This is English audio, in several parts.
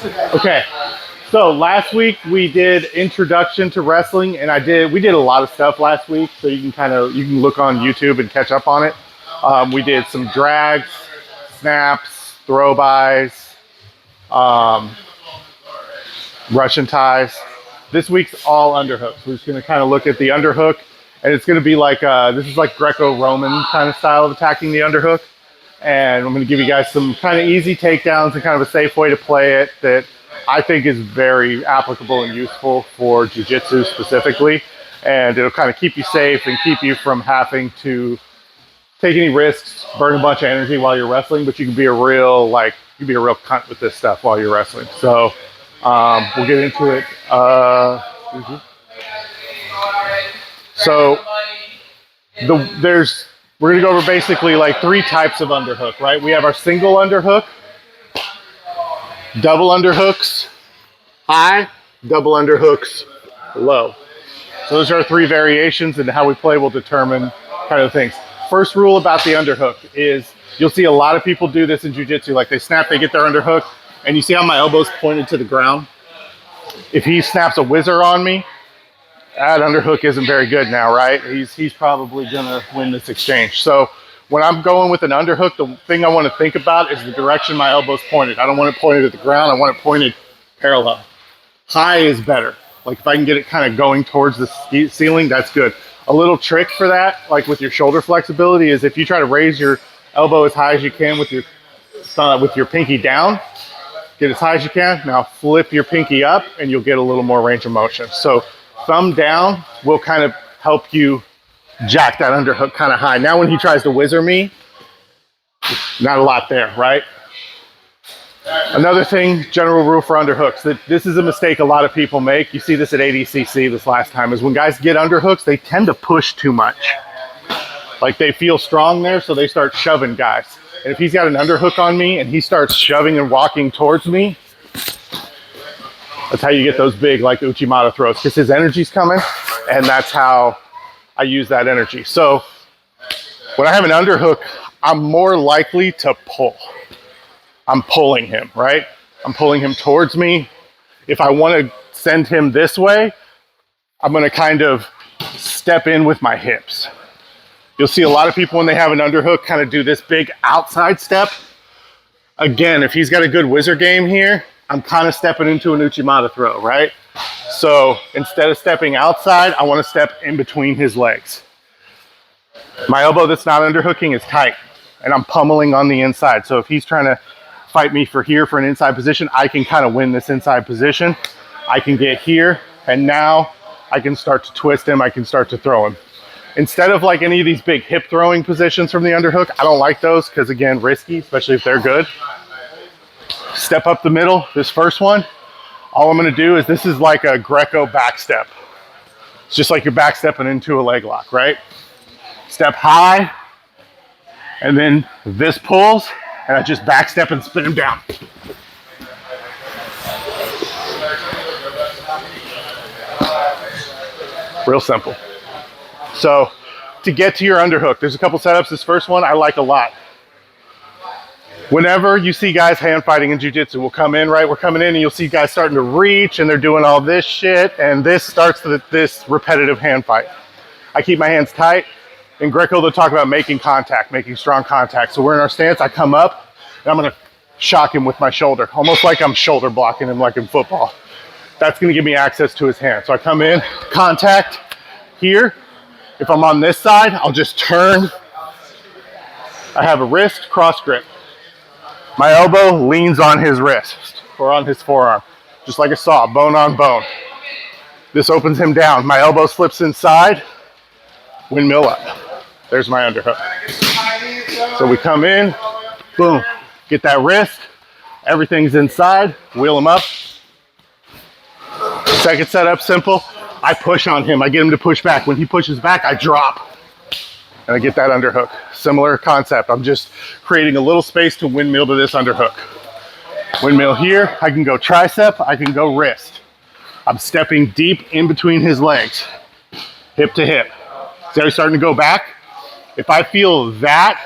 Okay, so last week we did introduction to wrestling, and we did a lot of stuff last week, so you can look on YouTube and catch up on it. We did some drags, snaps, throw-bys, Russian ties. This week's all underhooks. We're just going to kind of look at the underhook, and it's going to be like, this is like Greco-Roman kind of style of attacking the underhook. And I'm going to give you guys some kind of easy takedowns and kind of a safe way to play it that I think is very applicable and useful for Jiu-Jitsu specifically. And it'll kind of keep you safe and keep you from having to take any risks, burn a bunch of energy while you're wrestling, but you can be a real cunt with this stuff while you're wrestling. So we'll get into it. We're going to go over basically like 3 types of underhook, right? We have our single underhook, double underhooks, high, double underhooks, low. So those are our 3 variations, and how we play will determine kind of things. First rule about the underhook is you'll see a lot of people do this in jiu-jitsu. Like they snap, they get their underhook, and you see how my elbow's pointed to the ground? If he snaps a whizzer on me, that underhook isn't very good now, right? He's probably gonna win this exchange. So when I'm going with an underhook, the thing I want to think about is the direction my elbow's pointed. I don't want it pointed at the ground. I want it pointed parallel. High is better. Like if I can get it kind of going towards the ceiling, that's good. A little trick for that, like with your shoulder flexibility, is if you try to raise your elbow as high as you can with your pinky down, get as high as you can. Now flip your pinky up and you'll get a little more range of motion. So thumb down will kind of help you jack that underhook kind of high. Now when he tries to whizzer me, not a lot there, right? Another thing, general rule for underhooks, that this is a mistake a lot of people make. You see this at ADCC this last time, is when guys get underhooks, they tend to push too much. Like they feel strong there, so they start shoving guys. And if he's got an underhook on me and he starts shoving and walking towards me, that's how you get those big like Uchimata throws, because his energy's coming, and that's how I use that energy. So when I have an underhook, I'm more likely to pull. I'm pulling him, right? I'm pulling him towards me. If I want to send him this way, I'm going to kind of step in with my hips. You'll see a lot of people when they have an underhook kind of do this big outside step. Again, if he's got a good whizzer game here, I'm kind of stepping into an Uchimata throw, right? So instead of stepping outside, I want to step in between his legs. My elbow that's not underhooking is tight, and I'm pummeling on the inside. So if he's trying to fight me for an inside position, I can kind of win this inside position. I can get here, and now I can start to twist him. I can start to throw him. Instead of like any of these big hip throwing positions from the underhook, I don't like those because, again, risky, especially if they're good. Step up the middle, this first one. All I'm going to do is, this is like a Greco back step. It's just like you're back stepping into a leg lock, right? Step high, and then this pulls, and I just back step and spin him down. Real simple. So to get to your underhook, there's a couple setups. This first one I like a lot. Whenever you see guys hand fighting in jiu-jitsu, we'll come in, right? We're coming in and you'll see guys starting to reach and they're doing all this shit, and this starts this repetitive hand fight. I keep my hands tight. In Greco, they'll talk about making contact, making strong contact. So we're in our stance, I come up and I'm gonna shock him with my shoulder, almost like I'm shoulder blocking him like in football. That's gonna give me access to his hand. So I come in, contact here. If I'm on this side, I'll just turn. I have a wrist cross grip. My elbow leans on his wrist or on his forearm, just like a saw, bone on bone. This opens him down. My elbow slips inside, windmill up. There's my underhook. So we come in, boom, get that wrist, everything's inside, wheel him up. Second setup, simple. I push on him, I get him to push back. When he pushes back, I drop, and I get that underhook. Similar concept, I'm just creating a little space to windmill to this underhook. Windmill here, I can go tricep, I can go wrist. I'm stepping deep in between his legs, hip to hip. See how he's starting to go back? If I feel that,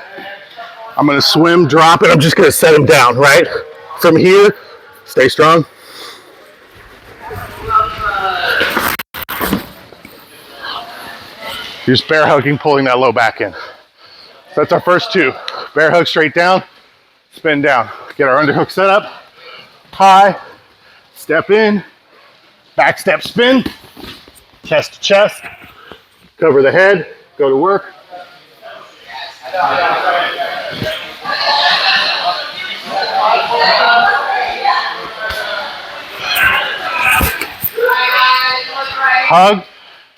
I'm gonna swim, drop it, I'm just gonna set him down, right? From here, Stay strong. You're just bear hugging, pulling that low back in. So that's our first two. Bear hug straight down, spin down. Get our underhook set up. High, step in, back step spin, chest to chest, cover the head, go to work. Hug,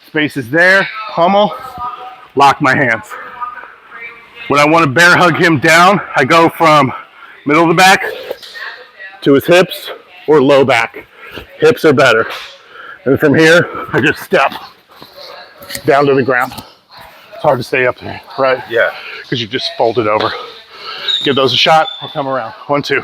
space is there, pummel, lock my hands. When I want to bear hug him down, I go from middle of the back to his hips or low back. Hips are better. And from here, I just step down to the ground. It's hard to stay up there, right? Yeah. Because you just fold it over. Give those a shot, I'll come around. 1, 2.